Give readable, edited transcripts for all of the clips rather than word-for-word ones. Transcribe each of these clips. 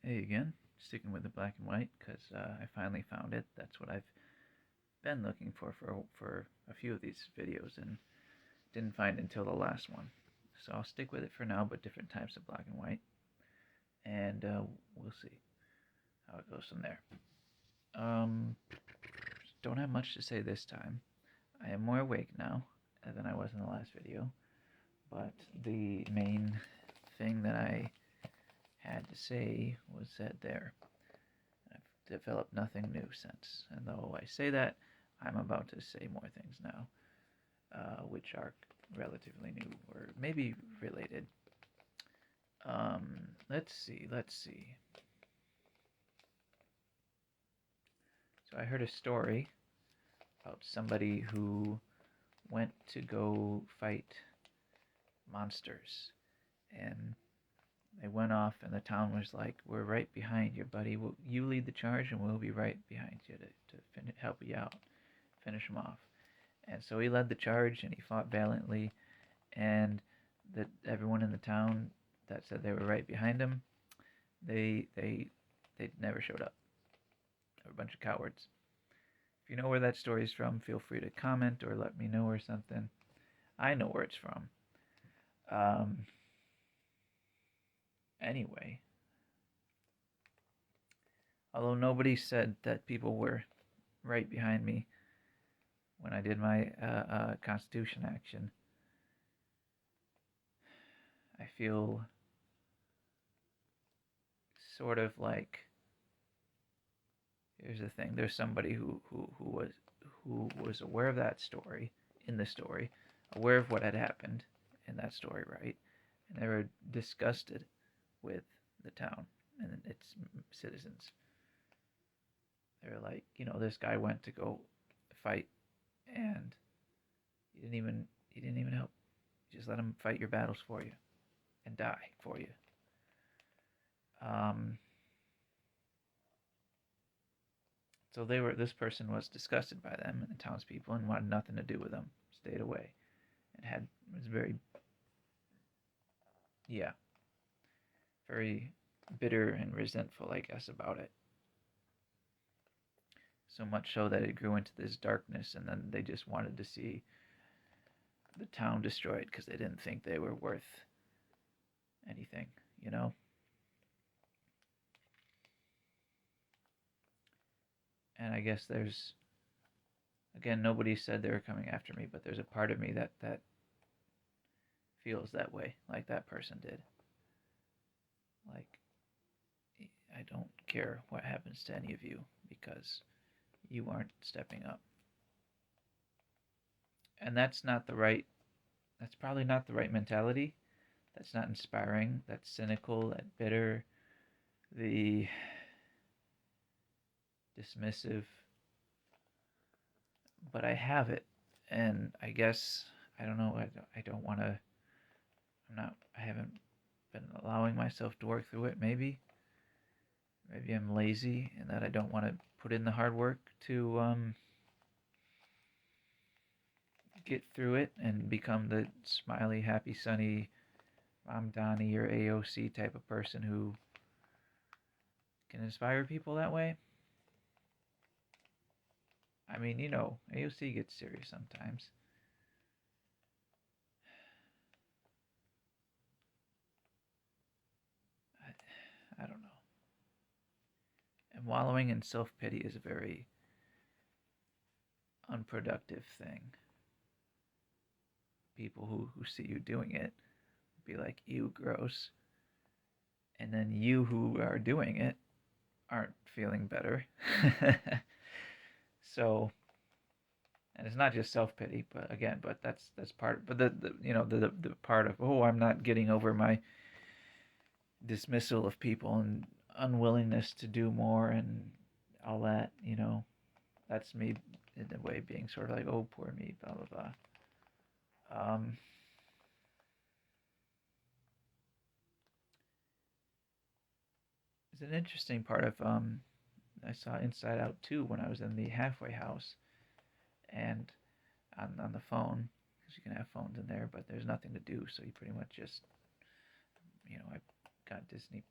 Hey again, sticking with the black and white because I finally found it. That's what I've been looking for a few of these videos and didn't find it until the last one. So I'll stick with it for now, but different types of black and white, and we'll see how it goes from there. Um, don't have much to say this time. I am more awake now than I was in the last video, but the main thing that I had to say was said there. I've developed nothing new since. And though I say that, I'm about to say more things now, which are relatively new or maybe related. Let's see. So I heard a story about somebody who went to go fight monsters, and they went off, and the town was like, "We're right behind you, buddy. You lead the charge, and we'll be right behind you to help you out, finish them off." And so he led the charge, and he fought valiantly, and everyone in the town that said they were right behind him, they never showed up. They were a bunch of cowards. If you know where that story's from, feel free to comment or let me know or something. I know where it's from. Um, anyway, although nobody said that people were right behind me when I did my Constitution action, I feel sort of like, here's the thing: there's somebody who was aware of that story, in the story, aware of what had happened in that story, right? And they were disgusted with the town and its citizens. They were like, this guy went to go fight, and he didn't even help. You just let him fight your battles for you and die for you. Um, so this person was disgusted by them and the townspeople and wanted nothing to do with them. Stayed away and was very, yeah, very bitter and resentful, I guess, about it. So much so that it grew into this darkness, and then they just wanted to see the town destroyed because they didn't think they were worth anything, you know? And I guess again, nobody said they were coming after me, but there's a part of me that feels that way, like that person did. Like, I don't care what happens to any of you because you aren't stepping up. And that's probably not the right mentality. That's not inspiring. That's cynical, that bitter, the dismissive. But I have it. And I guess, I don't know, I don't want to, I haven't been allowing myself to work through it, maybe. Maybe I'm lazy and that I don't want to put in the hard work to get through it and become the smiley, happy, sunny Mom Donnie or AOC type of person who can inspire people that way. I mean, AOC gets serious sometimes. I don't know. And wallowing in self-pity is a very unproductive thing. People who see you doing it be like, ew, gross. And then you who are doing it aren't feeling better. So, and it's not just self-pity, but that's part, but the part of, oh, I'm not getting over my dismissal of people and unwillingness to do more and all that, that's me in a way being sort of like, oh, poor me, blah, blah, blah. It's an interesting part of, I saw Inside Out 2 when I was in the halfway house and on the phone, because you can have phones in there, but there's nothing to do, so you pretty much just, I got Disney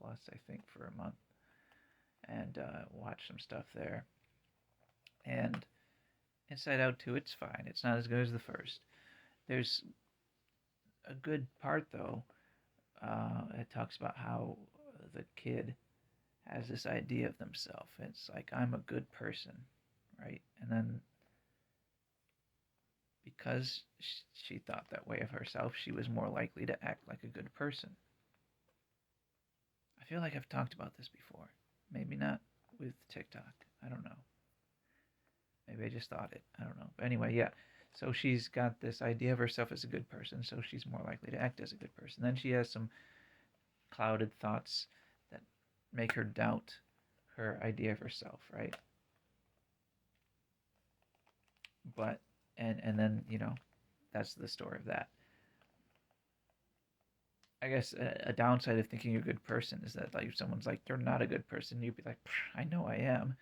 Plus, I think, for a month, and watched some stuff there. And Inside Out 2, it's fine. It's not as good as the first. There's a good part, though. It talks about how the kid has this idea of themselves. It's like, I'm a good person, right? And then because she thought that way of herself, she was more likely to act like a good person. I feel like I've talked about this before. Maybe not with TikTok. I don't know. Maybe I just thought it. I don't know. But anyway, yeah. So she's got this idea of herself as a good person, so she's more likely to act as a good person. Then she has some clouded thoughts that make her doubt her idea of herself, right? But and then, that's the story of that. I guess a downside of thinking you're a good person is that, like, if someone's like, you're not a good person, you'd be like, I know I am.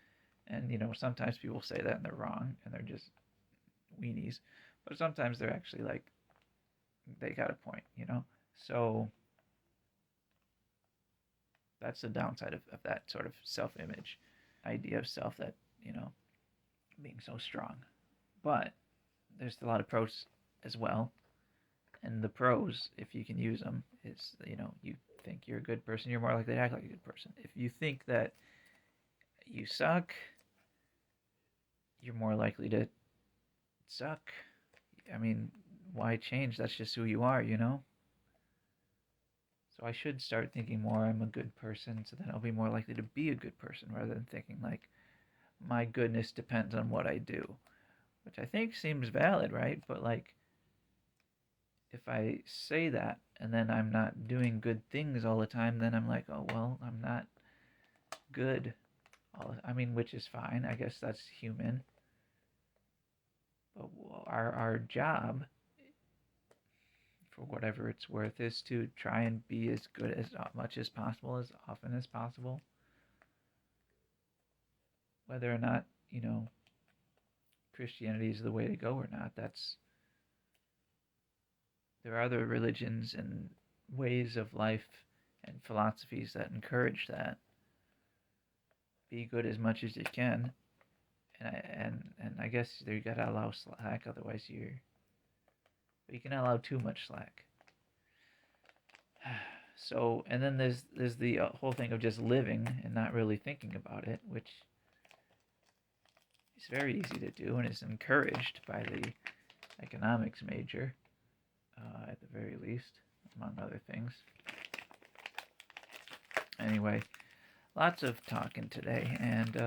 And, sometimes people say that and they're wrong and they're just weenies. But sometimes they're actually like, they got a point, So that's the downside of that sort of self-image idea of self that, being so strong. But there's a lot of pros as well. And the pros, if you can use them, is, you think you're a good person, you're more likely to act like a good person. If you think that you suck, you're more likely to suck. I mean, why change? That's just who you are, So I should start thinking more I'm a good person, so then I'll be more likely to be a good person, rather than thinking like, my goodness depends on what I do. Which I think seems valid, right? But like, if I say that and then I'm not doing good things all the time, then I'm like, oh, well, I'm not good. Which is fine. I guess that's human. But our job, for whatever it's worth, is to try and be as good as much as possible, as often as possible. Whether or not, Christianity is the way to go or not, there are other religions and ways of life and philosophies that encourage that. Be good as much as you can, and I guess you gotta allow slack, otherwise you can allow too much slack. So, and then there's the whole thing of just living and not really thinking about it, which is very easy to do and is encouraged by the economics major, at the very least, among other things. Anyway, lots of talking today, and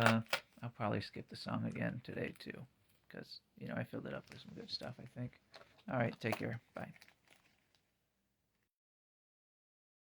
I'll probably skip the song again today too, because I filled it up with some good stuff, I think. All right, take care. Bye.